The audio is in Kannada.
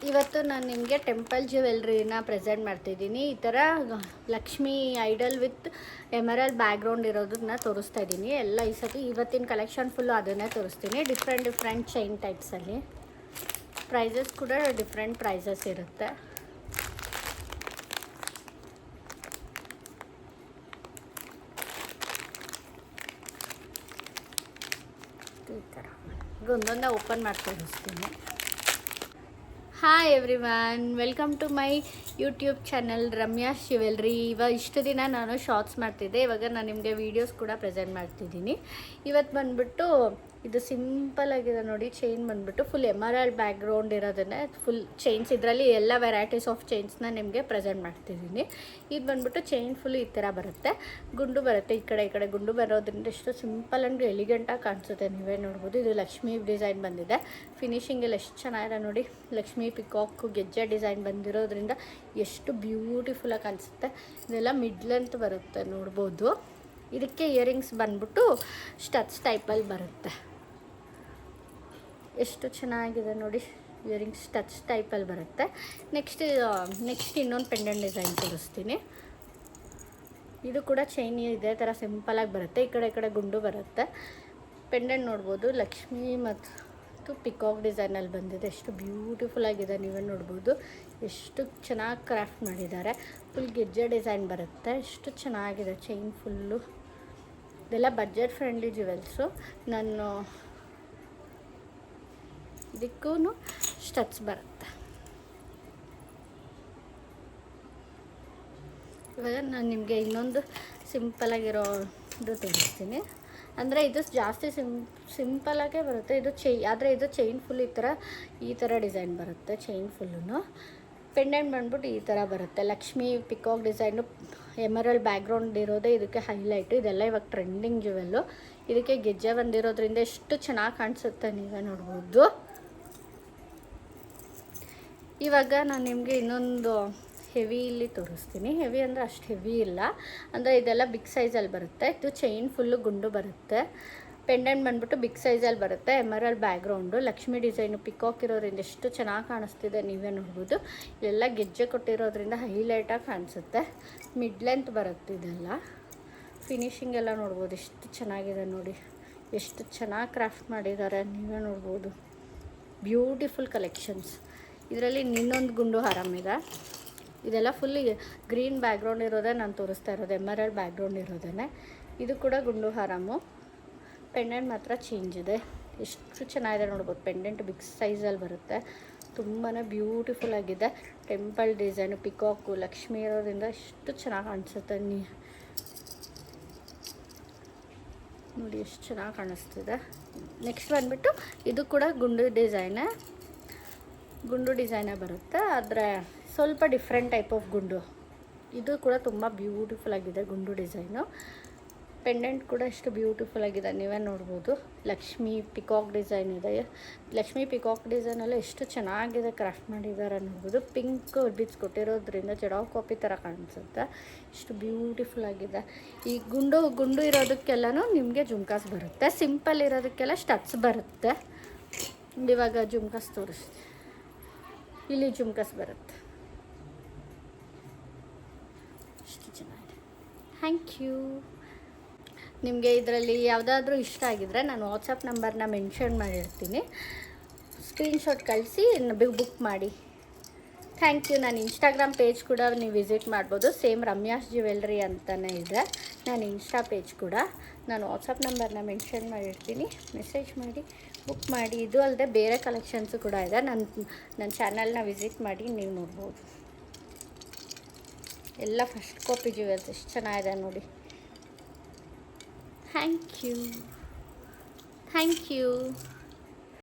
ಇವತ್ತು ನಾನು ನಿಮಗೆ ಟೆಂಪಲ್ ಜ್ಯುವೆಲ್ರಿನ ಪ್ರೆಸೆಂಟ್ ಮಾಡ್ತಿದ್ದೀನಿ. ಈ ಥರ ಲಕ್ಷ್ಮಿ ಐಡಲ್ ವಿತ್ ಎಮರಲ್ ಬ್ಯಾಕ್ಗ್ರೌಂಡ್ ಇರೋದನ್ನ ತೋರಿಸ್ತಾ ಇದ್ದೀನಿ. ಎಲ್ಲ ಈ ಸತಿ ಇವತ್ತಿನ ಕಲೆಕ್ಷನ್ ಫುಲ್ಲು ಅದನ್ನೇ ತೋರಿಸ್ತೀನಿ. ಡಿಫ್ರೆಂಟ್ ಚೈನ್ ಟೈಪ್ಸಲ್ಲಿ. ಪ್ರೈಸಸ್ ಕೂಡ ಡಿಫ್ರೆಂಟ್ ಪ್ರೈಸಸ್ ಇರುತ್ತೆ. ಈ ಥರ ಈಗ ಒಂದೊಂದೇ ಓಪನ್ ಮಾಡಿ ತೋರಿಸ್ತೀನಿ. Hi everyone, welcome to my YouTube channel Ramya's jewellery. ಇಷ್ಟು ದಿನ ನಾನು ಶಾರ್ಟ್ಸ್ ಮಾಡ್ತಿದ್ದೆ, ಇವಾಗ ನಾನು ನಿಮಗೆ ವೀಡಿಯೋಸ್ ಕೂಡ ಪ್ರೆಸೆಂಟ್ ಮಾಡ್ತಿದ್ದೀನಿ. ಇವತ್ತು ಬಂದುಬಿಟ್ಟು ಇದು ಸಿಂಪಲ್ ಆಗಿದೆ ನೋಡಿ. ಚೈನ್ ಬಂದುಬಿಟ್ಟು ಫುಲ್ ಎಮರಾಲ್ಡ್ ಬ್ಯಾಕ್ಗ್ರೌಂಡ್ ಇರೋದನ್ನೇ ಫುಲ್ ಚೈನ್ಸ್, ಇದರಲ್ಲಿ ಎಲ್ಲ ವೆರೈಟೀಸ್ ಆಫ್ ಚೈನ್ಸ್ನ ನಿಮಗೆ ಪ್ರೆಸೆಂಟ್ ಮಾಡ್ತಿದ್ದೀನಿ. ಇದು ಬಂದುಬಿಟ್ಟು ಚೈನ್ ಫುಲ್ ಈ ಥರ ಬರುತ್ತೆ, ಗುಂಡು ಬರುತ್ತೆ. ಈ ಕಡೆ ಗುಂಡು ಬರೋದ್ರಿಂದ ಎಷ್ಟು ಸಿಂಪಲ್ ಆ್ಯಂಡ್ ಎಲಿಗೆಂಟಾಗಿ ಕಾಣಿಸುತ್ತೆ, ನೀವೇ ನೋಡ್ಬೋದು. ಇದು ಲಕ್ಷ್ಮಿ ಡಿಸೈನ್ ಬಂದಿದೆ. ಫಿನಿಶಿಂಗ್ ಎಲ್ಲ ಎಷ್ಟು ಚೆನ್ನಾಗಿದೆ ನೋಡಿ. ಲಕ್ಷ್ಮಿ ಪಿಕಾಕು ಗೆಜ್ಜೆ ಡಿಸೈನ್ ಬಂದಿರೋದ್ರಿಂದ ಎಷ್ಟು ಬ್ಯೂಟಿಫುಲ್ಲಾಗಿ ಕಾಣಿಸುತ್ತೆ. ಇದೆಲ್ಲ ಮಿಡ್ ಲೆಂತ್ ಬರುತ್ತೆ ನೋಡ್ಬೋದು. ಇದಕ್ಕೆ ಇಯರಿಂಗ್ಸ್ ಬಂದ್ಬಿಟ್ಟು ಸ್ಟಡ್ಸ್ ಟೈಪಲ್ಲಿ ಬರುತ್ತೆ. ಎಷ್ಟು ಚೆನ್ನಾಗಿದೆ ನೋಡಿ. ಇಯರಿಂಗ್ಸ್ ಸ್ಟಡ್ಸ್ ಟೈಪಲ್ಲಿ ಬರುತ್ತೆ. ನೆಕ್ಸ್ಟ್ ಇನ್ನೊಂದು ಪೆಂಡೆಂಟ್ ಡಿಸೈನ್ ತೋರಿಸ್ತೀನಿ. ಇದು ಕೂಡ ಚೈನ್ ಇದೇ ಥರ ಸಿಂಪಲಾಗಿ ಬರುತ್ತೆ. ಈ ಕಡೆ ಗುಂಡು ಬರುತ್ತೆ. ಪೆಂಡೆಂಟ್ ನೋಡ್ಬೋದು, ಲಕ್ಷ್ಮಿ ಮತ್ತು ಪಿಕಾಕ್ ಡಿಸೈನಲ್ಲಿ ಬಂದಿದೆ. ಎಷ್ಟು ಬ್ಯೂಟಿಫುಲ್ ಆಗಿದೆ, ನೀವೇ ನೋಡ್ಬೋದು. ಎಷ್ಟು ಚೆನ್ನಾಗಿ ಕ್ರಾಫ್ಟ್ ಮಾಡಿದ್ದಾರೆ. ಫುಲ್ ಗೆಜ್ಜೆ ಡಿಸೈನ್ ಬರುತ್ತೆ. ಎಷ್ಟು ಚೆನ್ನಾಗಿದೆ ಚೈನ್ ಫುಲ್ಲು. ಇದೆಲ್ಲ ಬಡ್ಜೆಟ್ ಫ್ರೆಂಡ್ಲಿ ಜ್ಯುವೆಲ್ಸು. ನಾನು ಇದಕ್ಕೂ ಸ್ಟಡ್ಸ್ ಬರುತ್ತೆ. ಇವಾಗ ನಾನು ನಿಮಗೆ ಇನ್ನೊಂದು ಸಿಂಪಲಾಗಿರೋದು ತೋರಿಸ್ತೀನಿ. ಅಂದರೆ ಇದು ಜಾಸ್ತಿ ಸಿಂಪಲಾಗೇ ಬರುತ್ತೆ. ಇದು ಆದರೆ ಇದು ಚೈನ್ ಫುಲ್ ಈ ಥರ ಡಿಸೈನ್ ಬರುತ್ತೆ. ಚೈನ್ ಫುಲ್ಲು ಪೆಂಡೆಂಟ್ ಬಂದ್ಬಿಟ್ಟು ಈ ಥರ ಬರುತ್ತೆ. ಲಕ್ಷ್ಮಿ ಪಿಕಾಕ್ ಡಿಸೈನು ಎಮರಲ್ ಬ್ಯಾಕ್ಗ್ರೌಂಡ್ ಇರೋದೇ ಇದಕ್ಕೆ ಹೈಲೈಟು. ಇದೆಲ್ಲ ಇವಾಗ ಟ್ರೆಂಡಿಂಗ್ ಜ್ಯುವೆಲ್ಲು. ಇದಕ್ಕೆ ಗೆಜ್ಜೆ ಬಂದಿರೋದ್ರಿಂದ ಎಷ್ಟು ಚೆನ್ನಾಗಿ ಕಾಣಿಸುತ್ತೆ, ನೀವೇ ನೋಡ್ಬೋದು. ಇವಾಗ ನಾನು ನಿಮಗೆ ಇನ್ನೊಂದು ಹೆವಿಲಿ ತೋರಿಸ್ತೀನಿ. ಹೆವಿ ಅಂದರೆ ಅಷ್ಟು ಹೆವಿ ಇಲ್ಲ, ಅಂದರೆ ಇದೆಲ್ಲ ಬಿಗ್ ಸೈಜಲ್ಲಿ ಬರುತ್ತೆ. ಇದು ಚೈನ್ ಫುಲ್ಲು ಗುಂಡು ಬರುತ್ತೆ. ಪೆಂಡೆಂಟ್ ಬಂದ್ಬಿಟ್ಟು ಬಿಗ್ ಸೈಜಲ್ಲಿ ಬರುತ್ತೆ. ಎಮರಲ್ ಬ್ಯಾಕ್ಗ್ರೌಂಡು ಲಕ್ಷ್ಮಿ ಡಿಸೈನು ಪಿಕಾಕ್ ಇರೋದ್ರಿಂದ ಎಷ್ಟು ಚೆನ್ನಾಗಿ ಕಾಣಿಸ್ತಿದೆ, ನೀವೇ ನೋಡ್ಬೋದು. ಇಲ್ಲೆಲ್ಲ ಗೆಜ್ಜೆ ಕೊಟ್ಟಿರೋದ್ರಿಂದ ಹೈಲೈಟಾಗಿ ಕಾಣಿಸುತ್ತೆ. ಮಿಡ್ ಲೆಂತ್ ಬರುತ್ತೆ ಇದೆಲ್ಲ. ಫಿನಿಶಿಂಗ್ ಎಲ್ಲ ನೋಡ್ಬೋದು, ಎಷ್ಟು ಚೆನ್ನಾಗಿದೆ ನೋಡಿ. ಎಷ್ಟು ಚೆನ್ನಾಗಿ ಕ್ರಾಫ್ಟ್ ಮಾಡಿದ್ದಾರೆ, ನೀವೇ ನೋಡ್ಬೋದು. Beautiful collections. ಇದರಲ್ಲಿ ಇನ್ನೊಂದು ಗುಂಡು ಹಾರಮ್ ಇದೆ. ಇದೆಲ್ಲ ಫುಲ್ ಗ್ರೀನ್ ಬ್ಯಾಕ್ಗ್ರೌಂಡ್ ಇರೋದೇ ನಾನು ತೋರಿಸ್ತಾ ಇರೋದು, ಎಮರಲ್ಡ್ ಬ್ಯಾಕ್ಗ್ರೌಂಡ್ ಇರೋದೇ. ಇದು ಕೂಡ ಗುಂಡು ಹಾರಮು. ಪೆಂಡೆಂಟ್ ಮಾತ್ರ ಚೇಂಜ್ ಇದೆ. ಎಷ್ಟು ಚೆನ್ನಾಗಿದೆ ನೋಡ್ಬೋದು. ಪೆಂಡೆಂಟ್ ಬಿಗ್ ಸೈಜಲ್ಲಿ ಬರುತ್ತೆ. ತುಂಬಾ ಬ್ಯೂಟಿಫುಲ್ ಆಗಿದೆ. ಟೆಂಪಲ್ ಡಿಸೈನು ಪಿಕಾಕು ಲಕ್ಷ್ಮಿ ಇರೋದ್ರಿಂದ ಎಷ್ಟು ಚೆನ್ನಾಗಿ ಕಾಣಿಸುತ್ತೆ. ನೋಡಿ ಎಷ್ಟು ಚೆನ್ನಾಗಿ ಕಾಣಿಸ್ತಿದೆ. ನೆಕ್ಸ್ಟ್ ಬಂದುಬಿಟ್ಟು ಇದು ಕೂಡ ಗುಂಡು ಡಿಸೈನೇ ಬರುತ್ತೆ, ಆದರೆ ಸ್ವಲ್ಪ ಡಿಫ್ರೆಂಟ್ ಟೈಪ್ ಆಫ್ ಗುಂಡು. ಇದು ಕೂಡ ತುಂಬ ಬ್ಯೂಟಿಫುಲ್ ಆಗಿದೆ ಗುಂಡು ಡಿಸೈನು. ಪೆಂಡೆಂಟ್ ಕೂಡ ಎಷ್ಟು ಬ್ಯೂಟಿಫುಲ್ ಆಗಿದೆ, ನೀವೇ ನೋಡ್ಬೋದು. ಲಕ್ಷ್ಮಿ ಪಿಕಾಕ್ ಡಿಸೈನ್ ಇದೆ. ಲಕ್ಷ್ಮಿ ಪಿಕಾಕ್ ಡಿಸೈನೆಲ್ಲ ಎಷ್ಟು ಚೆನ್ನಾಗಿದೆ ಕ್ರಾಫ್ಟ್ ಮಾಡಿದ್ದಾರೆ ನೋಡ್ಬೋದು. ಪಿಂಕ್ ಬಿಡ್ಸ್ ಕೊಟ್ಟಿರೋದ್ರಿಂದ ಜಡಾವ್ ಕಾಪಿ ಥರ ಕಾಣಿಸುತ್ತೆ. ಎಷ್ಟು ಬ್ಯೂಟಿಫುಲ್ ಆಗಿದೆ. ಈ ಗುಂಡು ಇರೋದಕ್ಕೆಲ್ಲನೂ ನಿಮಗೆ ಜುಮ್ಕಾಸ್ ಬರುತ್ತೆ. ಸಿಂಪಲ್ ಇರೋದಕ್ಕೆಲ್ಲ ಸ್ಟಡ್ಸ್ ಬರುತ್ತೆ. ಇವಾಗ ಜುಮ್ಕಾಸ್ ತೋರಿಸ್ತೀನಿ. ಇಲ್ಲಿ ಜುಮ್ಕಾಸ್ ಬರುತ್ತೆ. ಎಷ್ಟು ಚೆನ್ನಾಗಿದೆ. Thank you. ನಿಮಗೆ ಇದರಲ್ಲಿ ಯಾವುದಾದ್ರೂ ಇಷ್ಟ ಆಗಿದ್ರೆ ನಾನು ವಾಟ್ಸಪ್ ನಂಬರ್ನ ಮೆನ್ಷನ್ ಮಾಡಿರ್ತೀನಿ. ಸ್ಕ್ರೀನ್ಶಾಟ್ ಕಳಿಸಿ ಬುಕ್ ಮಾಡಿ. Thank you. ನಾನು ಇನ್ಸ್ಟಾಗ್ರಾಮ್ ಪೇಜ್ ಕೂಡ ನೀವು ವಿಸಿಟ್ ಮಾಡ್ಬೋದು. ಸೇಮ್ ರಮ್ಯಾಸ್ ಜ್ಯುವೆಲ್ರಿ ಅಂತಲೇ ಇದೆ ನಾನು ಇನ್ಸ್ಟಾ ಪೇಜ್ ಕೂಡ. ನಾನು ವಾಟ್ಸಪ್ ನಂಬರ್ನ ಮೆನ್ಷನ್ ಮಾಡಿರ್ತೀನಿ, ಮೆಸೇಜ್ ಮಾಡಿ ಬುಕ್ ಮಾಡಿ. ಇದು ಅಲ್ಲದೆ ಬೇರೆ ಕಲೆಕ್ಷನ್ಸು ಕೂಡ ಇದೆ. ನನ್ನ ಚಾನಲ್ನ ವಿಸಿಟ್ ಮಾಡಿ ನೀವು ನೋಡ್ಬೋದು. ಎಲ್ಲ ಫಸ್ಟ್ ಕಾಪಿ ಜ್ಯುವೆಲ್ಸ್ ಎಷ್ಟು ಚೆನ್ನಾಗಿದೆ ನೋಡಿ. Thank you.